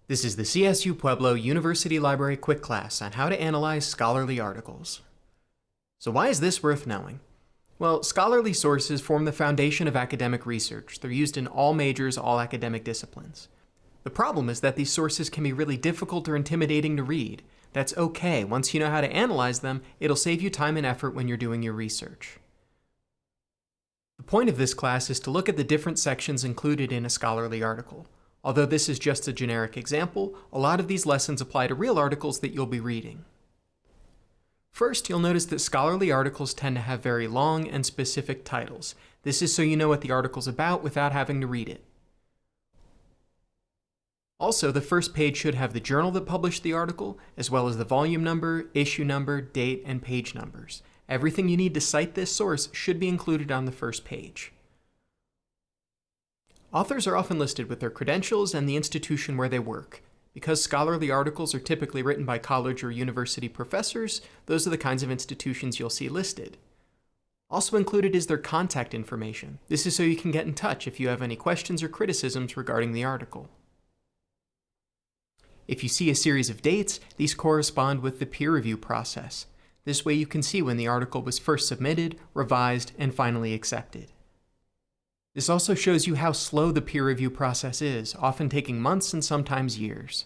This is the CSU Pueblo University Library quick class on how to analyze scholarly articles. So why is this worth knowing? Well, scholarly sources form the foundation of academic research. They're used in all majors, all academic disciplines. The problem is that these sources can be really difficult or intimidating to read. That's okay. Once you know how to analyze them, it'll save you time and effort when you're doing your research. The point of this class is to look at the different sections included in a scholarly article. Although this is just a generic example, a lot of these lessons apply to real articles that you'll be reading. First, you'll notice that scholarly articles tend to have very long and specific titles. This is so you know what the article's about without having to read it. Also, the first page should have the journal that published the article, as well as the volume number, issue number, date, and page numbers. Everything you need to cite this source should be included on the first page. Authors are often listed with their credentials and the institution where they work. Because scholarly articles are typically written by college or university professors, those are the kinds of institutions you'll see listed. Also included is their contact information. This is so you can get in touch if you have any questions or criticisms regarding the article. If you see a series of dates, these correspond with the peer review process. This way you can see when the article was first submitted, revised, and finally accepted. This also shows you how slow the peer review process is, often taking months and sometimes years.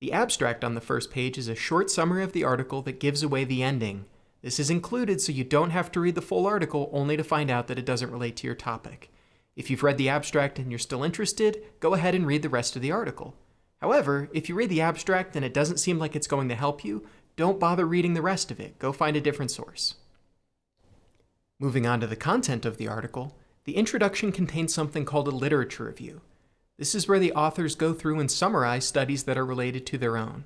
The abstract on the first page is a short summary of the article that gives away the ending. This is included so you don't have to read the full article only to find out that it doesn't relate to your topic. If you've read the abstract and you're still interested, go ahead and read the rest of the article. However, if you read the abstract and it doesn't seem like it's going to help you, don't bother reading the rest of it. Go find a different source. Moving on to the content of the article, the introduction contains something called a literature review. This is where the authors go through and summarize studies that are related to their own.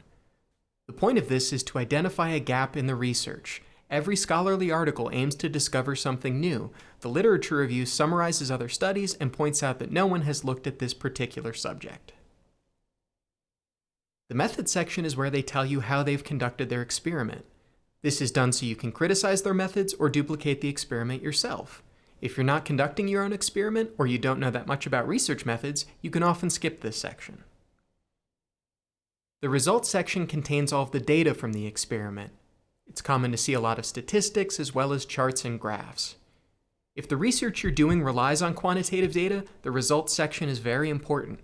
The point of this is to identify a gap in the research. Every scholarly article aims to discover something new. The literature review summarizes other studies and points out that no one has looked at this particular subject. The methods section is where they tell you how they've conducted their experiment. This is done so you can criticize their methods or duplicate the experiment yourself. If you're not conducting your own experiment or you don't know that much about research methods, you can often skip this section. The results section contains all of the data from the experiment. It's common to see a lot of statistics as well as charts and graphs. If the research you're doing relies on quantitative data, the results section is very important.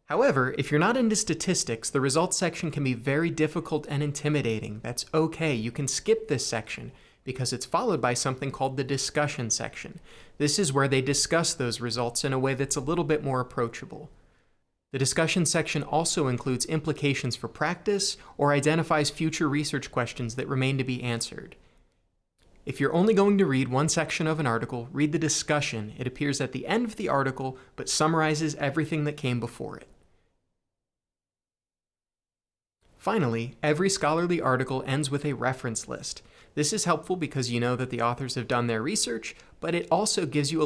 However, if you're not into statistics, the results section can be very difficult and intimidating. That's okay, you can skip this section because it's followed by something called the discussion section. This is where they discuss those results in a way that's a little bit more approachable. The discussion section also includes implications for practice or identifies future research questions that remain to be answered. If you're only going to read one section of an article, read the discussion. It appears at the end of the article, but summarizes everything that came before it. Finally, every scholarly article ends with a reference list. This is helpful because you know that the authors have done their research, but it also gives you a